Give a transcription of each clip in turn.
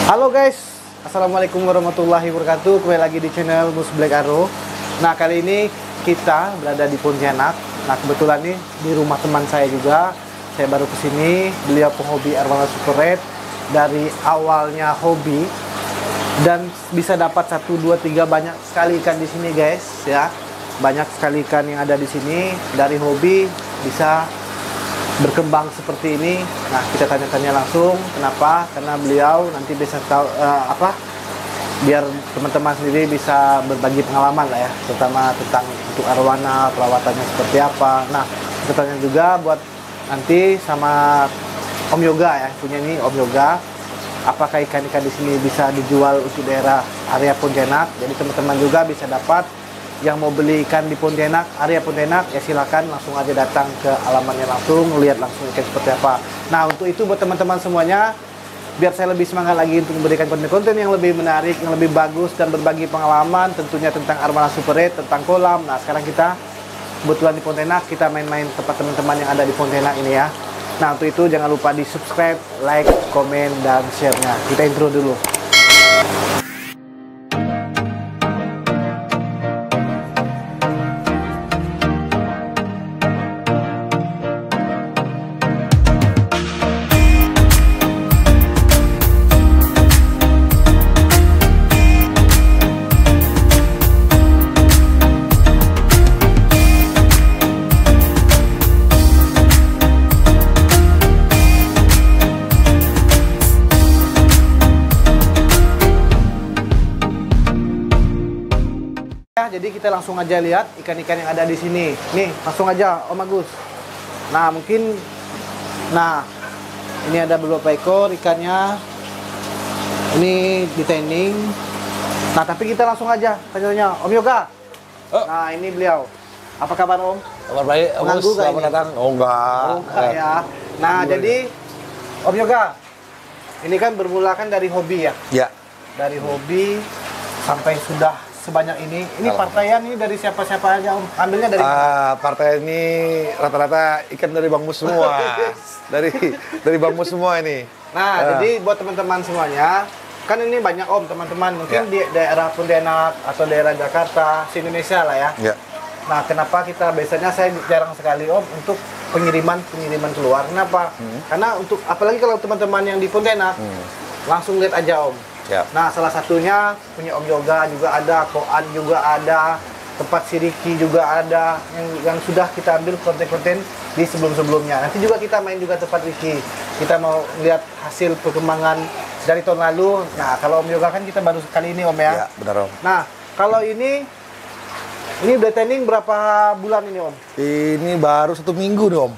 Halo guys, assalamualaikum warahmatullahi wabarakatuh. Kembali lagi di channel Mus Black Arrow. Nah, kali ini kita berada di Pontianak. Nah, kebetulan nih di rumah teman saya juga. Saya baru kesini. Beliau penghobi Arowana Super Red. Dari awalnya hobi dan bisa dapat 1, 2, 3 banyak sekali ikan di sini guys ya. Banyak sekali ikan yang ada di sini. Dari hobi bisa berkembang seperti ini. Nah, kita tanya-tanya langsung kenapa, karena beliau nanti bisa tahu biar teman-teman sendiri bisa berbagi pengalaman lah ya, terutama tentang untuk arowana, perawatannya seperti apa. Nah, kita tanya juga buat nanti sama Om Yoga ya, punya ini Om Yoga, apakah ikan-ikan di sini bisa dijual untuk daerah area Pontianak. Jadi teman-teman juga bisa dapat yang mau beli ikan di Pontianak, area Pontianak, ya silakan langsung aja datang ke alamannya langsung, lihat langsung ikan seperti apa. Nah, untuk itu buat teman-teman semuanya, biar saya lebih semangat lagi untuk memberikan konten-konten yang lebih menarik, yang lebih bagus, dan berbagi pengalaman tentunya tentang Arowana Super Red, tentang kolam. Nah, sekarang kita kebetulan di Pontianak, kita main-main tempat teman-teman yang ada di Pontianak ini ya. Nah, untuk itu jangan lupa di subscribe, like, komen, dan share-nya. Kita intro dulu. Jadi kita langsung aja lihat ikan-ikan yang ada di sini. Nih, langsung aja Om Agus. Nah, mungkin ini ada beberapa ekor ikannya. Ini di tanning. Nah, tapi kita langsung aja tanya-tanya Om Yoga. Nah, ini beliau. Apa kabar Om? Kabar baik, Agus. Selamat datang. Oh, enggak. Oh, enggak ya. Nah, jadi Om Yoga, ini kan bermula kan dari hobi ya? Ya. Dari hobi sampai sudah sebanyak ini. Ini partaian ini dari siapa-siapa aja Om? Ambilnya dari partai ini rata-rata ikan dari Bang Mus semua. dari Bang Mus semua ini. Nah, jadi buat teman-teman semuanya, kan ini banyak Om, teman-teman mungkin di daerah Pontianak atau daerah Jakarta, di Indonesia lah ya. Ya. Nah, kenapa kita biasanya saya jarang sekali Om untuk pengiriman keluar. Kenapa? Karena untuk apalagi kalau teman-teman yang di Pontianak langsung lihat aja Om. Ya. Nah, salah satunya punya Om Yoga juga ada, Koan juga ada, tempat Siriki juga ada, yang sudah kita ambil konten-konten di sebelum-sebelumnya. Nanti juga kita main juga tempat Riki. Kita mau lihat hasil perkembangan dari tahun lalu. Nah, kalau Om Yoga kan kita baru sekali ini Om ya. Ya, benar Om. Nah, kalau ini udah training berapa bulan ini Om? Ini baru 1 minggu nih Om.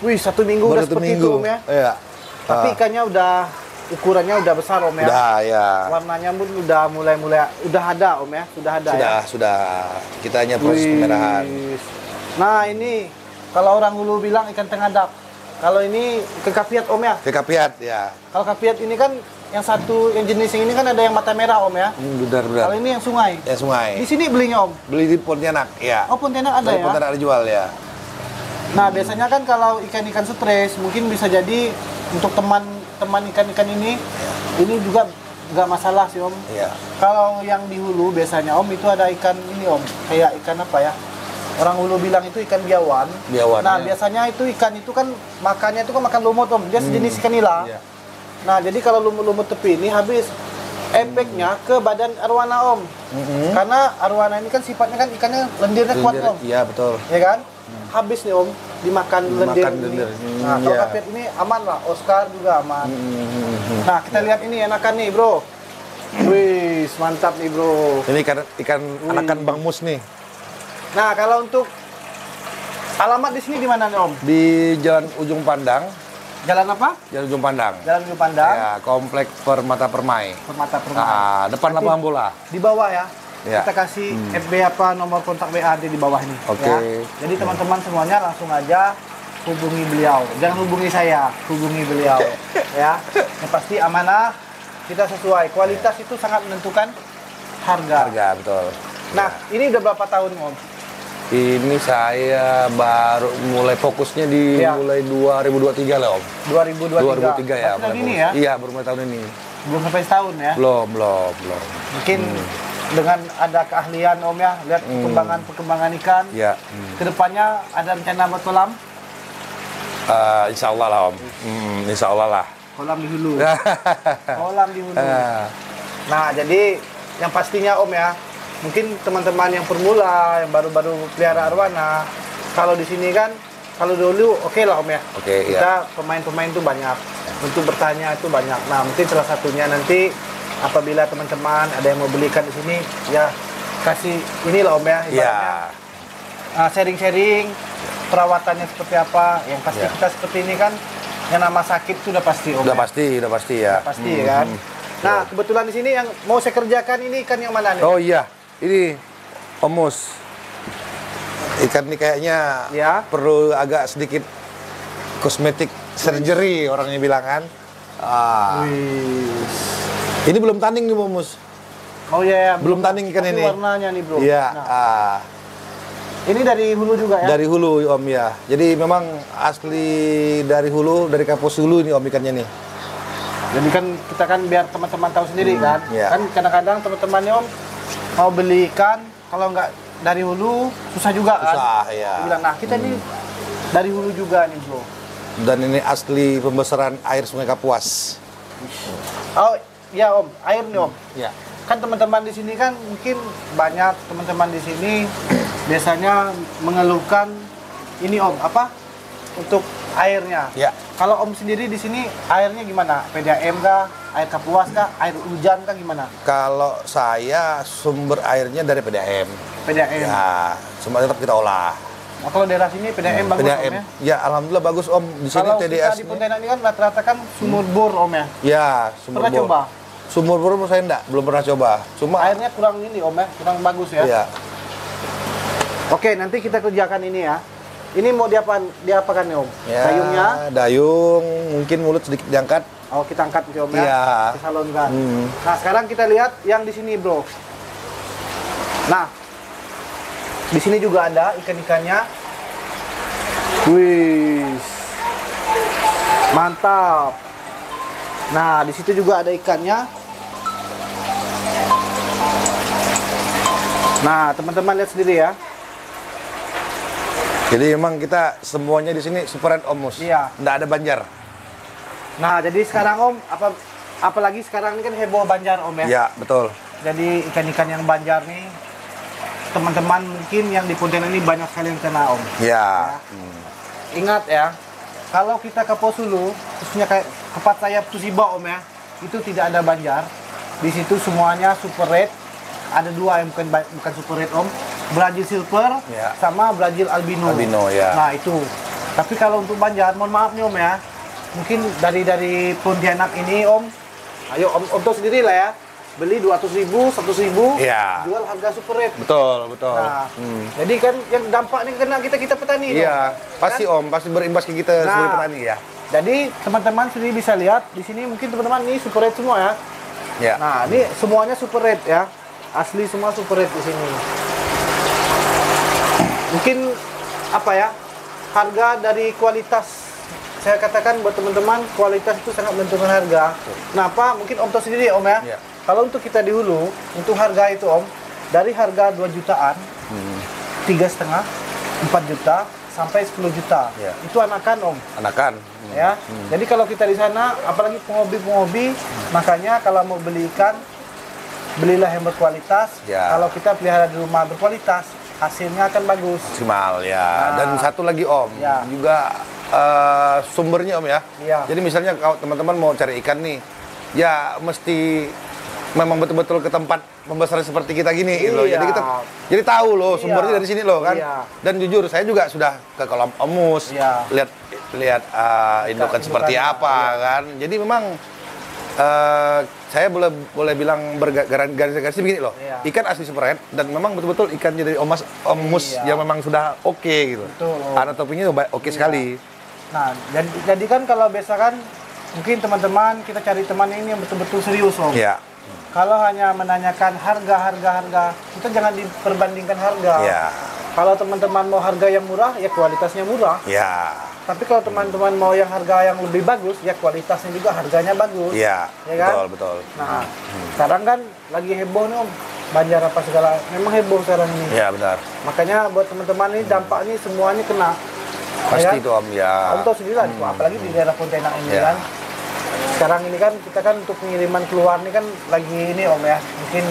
Wih, 1 minggu Baru udah 1 seperti minggu. itu Om ya? Iya. Tapi ikannya ukurannya udah besar Om ya? Udah, ya. Warnanya pun udah mulai udah ada Om ya? Sudah ada ya? Sudah. Kita hanya proses pemerahan. Nah, ini kalau orang Hulu bilang ikan tengadak. Kalau ini ikan kapiat Om ya? Ikan kapiat, ya. Kalau kapiat ini kan yang satu, yang jenis yang ini kan ada yang mata merah Om ya? Benar. Kalau ini yang sungai? Ya, sungai. Di sini belinya Om? Beli di Pontianak, ya. Oh, Pontianak ada Dari ya? Pontianak ada jual, ya. Nah, biasanya kan kalau ikan-ikan stres, mungkin bisa jadi untuk teman ikan-ikan ini juga nggak masalah sih Om. Iya. Kalau yang di Hulu biasanya Om itu ada ikan ini Om, kayak ikan apa ya? Orang Hulu bilang itu ikan biawan. Nah, ya. biasanya itu ikan itu kan makannya itu kan makan lumut Om. Dia sejenis ikan nila. Iya. Nah, jadi kalau lumut-lumut tepi ini habis efeknya ke badan arowana Om. Karena arowana ini kan sifatnya kan ikannya lendirnya kuat Om. Iya, betul. Ya kan? Habis nih Om dimakan lendir ini. Nah, kalau kapiat ini aman lah, Oscar juga aman. Nah, kita lihat ini enakan nih Bro. Wih, mantap nih Bro. Ini ikan anakan Bang Mus nih. Nah, kalau untuk alamat di sini di mana nih Om? Di Jalan Ujung Pandang. Jalan apa? Jalan Ujung Pandang. Jalan Ujung Pandang. Ya, Komplek Permata Permai. Permata Permai. Depan lapangan bola. Di bawah ya. Ya. Kita kasih FB apa nomor kontak WA di bawah ini. Oke. Ya. Jadi teman-teman semuanya langsung aja hubungi beliau. Jangan hubungi saya, hubungi beliau. Ya. Yang pasti amanah, kita sesuai. Kualitas itu sangat menentukan harga. Harga, betul. Nah, ini udah berapa tahun Om? Ini saya baru mulai fokusnya di Ya. mulai 2023 lah Om. 2023. 2023 ya. Tahun ini ya? Iya, baru mulai tahun ini. Belum sampai setahun ya? Belum. Mungkin dengan ada keahlian Om ya, lihat perkembangan ikan. Ya. Kedepannya ada rencana buat kolam? Insya Allah lah Om. Insya Allah lah. Kolam di hulu. Kolam di hulu. Nah, jadi yang pastinya Om ya, mungkin teman-teman yang pemula, yang baru-baru pelihara arwana, kalau di sini kan, kalau dulu oke lah Om ya. Kita pemain-pemain itu banyak, untuk bertanya itu banyak. Nah, mungkin salah satunya nanti apabila teman-teman ada yang mau belikan di sini, ya kasih inilah Om ya, ibaratnya sharing-sharing perawatannya seperti apa. Yang pasti kita seperti ini kan, yang nama sakit itu udah pasti Om. Udah pasti ya. Udah pasti kan. Nah, kebetulan di sini yang mau saya kerjakan ini ikan yang mana nih? Oh iya, ini Om Mus. Ikan ini kayaknya perlu agak sedikit kosmetik surgery orangnya bilang kan. Ini belum tanding nih Om Mus. Oh iya, belum tanding ikan ini. Warnanya nih bro. Iya. Nah. Ini dari hulu juga ya? Dari hulu Om ya. Jadi memang asli dari hulu, dari kampus hulu ini Om ikannya nih. Jadi kan kita kan biar teman-teman tahu sendiri kan. Kan kadang-kadang teman-temannya Om mau beli ikan, kalau nggak dari hulu susah juga kan. Susah ya. Bilang, nah kita nih dari hulu juga nih bro. Dan ini asli pembesaran air Sungai Kapuas. Oh iya Om, air nih Om. Ya. Kan teman-teman di sini kan mungkin banyak teman-teman di sini biasanya mengeluhkan ini Om apa untuk airnya. Ya. Kalau Om sendiri di sini airnya gimana? PDAM kah? Air Kapuas kah? Air hujan kah gimana? Kalau saya sumber airnya dari PDAM. PDAM. Ya, semua tetap kita olah. Nah, kalau daerah sini PDAM bagus PDAM. Om ya? Ya, alhamdulillah bagus Om. Di sini kalau TDS. Kita di Pontianak ini kan rata-rata kan sumur bor Om ya? Ya, sumur pernah bor. coba? Sumur bor saya belum pernah coba. Cuma airnya kurang ini Om ya, kurang bagus ya? Iya. Oke, nanti kita kerjakan ini ya. Ini mau diapakan nih Om? Ya, Dayungnya? dayung, mungkin mulut sedikit diangkat. Oh, kita angkat nih Om ya? Iya. Disalonkan. Nah, sekarang kita lihat yang di sini bro. Nah, di sini juga ada ikan-ikannya. Wih, mantap. Nah, di situ juga ada ikannya. Nah, teman-teman lihat sendiri ya. Jadi memang kita semuanya di sini super red Om Mus. Iya. Nggak ada banjar. Nah, jadi sekarang Om, apalagi sekarang ini kan heboh banjar Om ya. Iya, betul. Jadi ikan-ikan yang banjar nih, teman-teman mungkin yang di Pontianak ini banyak sekali yang kena Om. Iya. Ingat ya, kalau kita ke pos Hulu, khususnya kayak tempat saya Tusiba Om ya, itu tidak ada banjar. Di situ semuanya super red. Ada dua yang bukan super red Om, Brazil silver sama Brazil albino. Albino ya. Nah itu. Tapi kalau untuk banjar, mohon maaf nih Om ya, mungkin dari Pontianak ini Om, ayo Om tahu sendiri lah ya, beli 200.000, 100.000, jual harga super red. Betul. Nah, jadi kan yang dampaknya kena kita petani. Iya, pasti kan? Om, pasti berimbas ke kita sebagai petani ya. Jadi teman-teman sendiri bisa lihat di sini mungkin teman-teman ini super red semua ya. Ya. Nah, ini semuanya super red ya. Asli semua super red di sini. Mungkin apa ya? Harga dari kualitas. Saya katakan buat teman-teman, kualitas itu sangat menentukan harga. Kenapa? Mungkin Om tahu sendiri Om ya. Kalau untuk kita di hulu, untuk harga itu Om, dari harga 2 jutaan, 3,5, 4 juta, sampai 10 juta. Itu anakan Om. Anakan. Ya. Jadi kalau kita di sana, apalagi penghobi, makanya kalau mau beli ikan, belilah yang berkualitas. Kalau kita pelihara di rumah berkualitas, hasilnya akan bagus. Maksimal ya. Dan satu lagi Om, juga sumbernya Om ya. Jadi misalnya kalau teman-teman mau cari ikan nih, ya mesti memang betul-betul ke tempat pembesaran seperti kita gini gitu loh. Jadi kita tahu loh sumbernya dari sini loh kan. Dan jujur saya juga sudah ke kolam Om Mus, lihat indukan seperti apa kan. Jadi memang saya boleh bilang bergaris-garis begini loh. Ikan asli super red dan memang betul-betul ikannya dari Om Mus yang memang sudah oke gitu. Anatopinya oke sekali. Nah, jadi kan kalau biasa kan mungkin teman-teman kita cari teman ini yang betul-betul serius Om. Kalau hanya menanyakan harga, kita jangan diperbandingkan harga. Kalau teman-teman mau harga yang murah, ya kualitasnya murah. Tapi kalau teman-teman mau yang harga yang lebih bagus, ya kualitasnya juga harganya bagus. Iya, ya kan? betul. Nah, sekarang kan lagi heboh nih Om, banjir apa segala. Memang heboh sekarang ini. Iya, benar. Makanya buat teman-teman ini dampak ini semuanya kena. Pasti ya kan? itu Om, ya. Om tahu sendiri lah, apalagi di daerah Pontianak ini kan. Sekarang ini kan kita kan untuk pengiriman keluar ini kan lagi ini Om ya, mungkin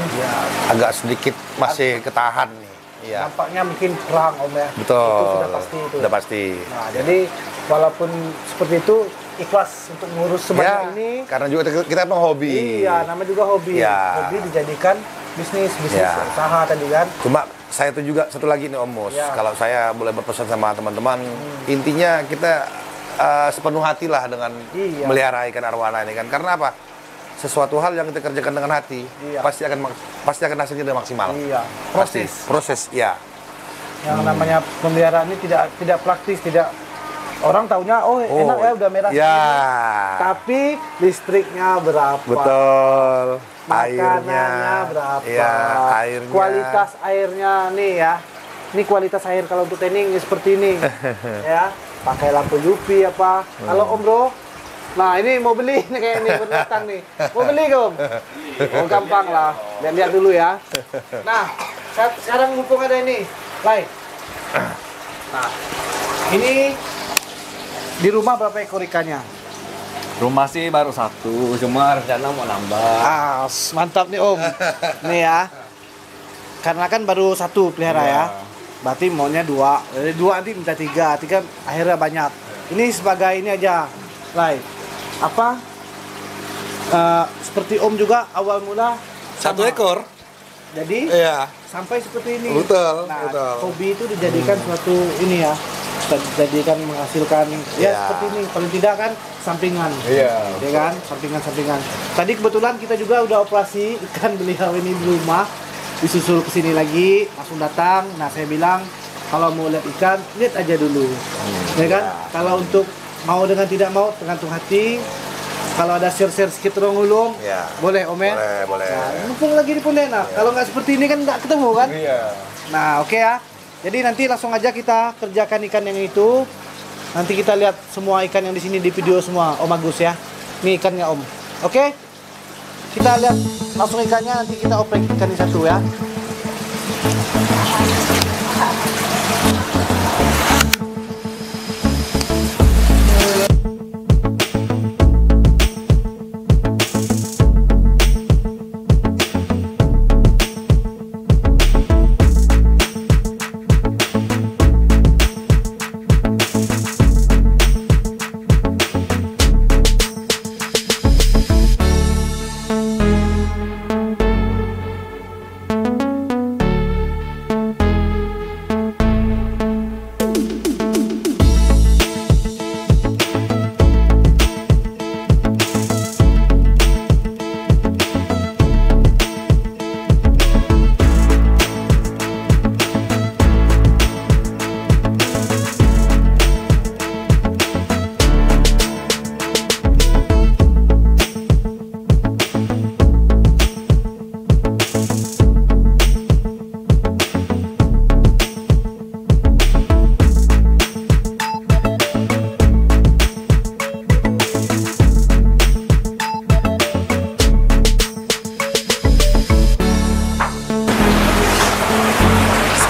agak sedikit masih ketahan nih. Iya. Dampaknya mungkin perang Om ya. Betul. Itu sudah pasti itu. Sudah pasti. Nah, jadi walaupun seperti itu ikhlas untuk ngurus sebanyak ini. Karena juga kita mau hobi. Iya, namanya juga hobi. Ya. Hobi dijadikan bisnis usaha tadi kan. Cuma saya itu juga satu lagi nih Om Mus. Kalau saya boleh berpesan sama teman-teman, intinya kita sepenuh hati lah dengan melihara ikan arwana ini kan. Karena apa? Sesuatu hal yang kita kerjakan dengan hati pasti akan hasilnya dengan maksimal. Iya. Proses ya. Yang namanya pemeliharaan ini tidak praktis, tidak orang taunya enak ya udah merah. Ya. Tapi listriknya berapa? Betul. Makanannya berapa? Ya, airnya. Kualitas airnya nih ya. Ini kualitas air kalau untuk tanning seperti ini. Ya. Pakai lampu UV apa? Kalau Om Bro, nah ini mau beli nih kayak ini pendatang nih. Mau beli Om? Oh gampang lah. Lihat dulu ya. Nah, sekarang mumpung ada ini, Lai. Nah, ini di rumah berapa ekor ikannya? Rumah sih baru 1, cuma rencana mau nambah. Mantap nih Om. Nih ya. Karena kan baru 1 pelihara ya. Berarti maunya 2. Dari 2 nanti minta 3 akhirnya banyak. Ini sebagai ini aja, Lai. Apa? Seperti Om juga awal mula 1 ekor. Jadi sampai seperti ini. Betul. Nah, hobi itu dijadikan suatu ini ya. Dijadikan menghasilkan seperti ini. Paling tidak kan sampingan. Ya kan? Sampingan. Tadi kebetulan kita juga udah operasi ikan beliau ini di rumah. Disusul ke sini lagi, langsung datang. Nah, saya bilang kalau mau lihat ikan, lihat aja dulu. Ya kan? Kalau untuk mau dengan tidak mau tergantung hati. Kalau ada share-share sedikit ulung, boleh Om ya? Boleh. Nah, mumpung lagi di Pontianak. Kalau nggak seperti ini kan nggak ketemu kan? Nah, oke ya. Jadi nanti langsung aja kita kerjakan ikan yang itu. Nanti kita lihat semua ikan yang di sini di video semua, Om Agus ya. Ini ikannya Om. Oke? Kita lihat langsung ikannya, nanti kita oprek ikan ini satu ya.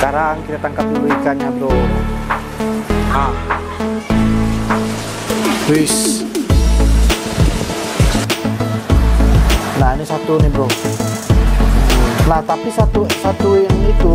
Sekarang kita tangkap dulu ikannya bro. Wis. Nah ini satu nih bro. Nah tapi satu yang itu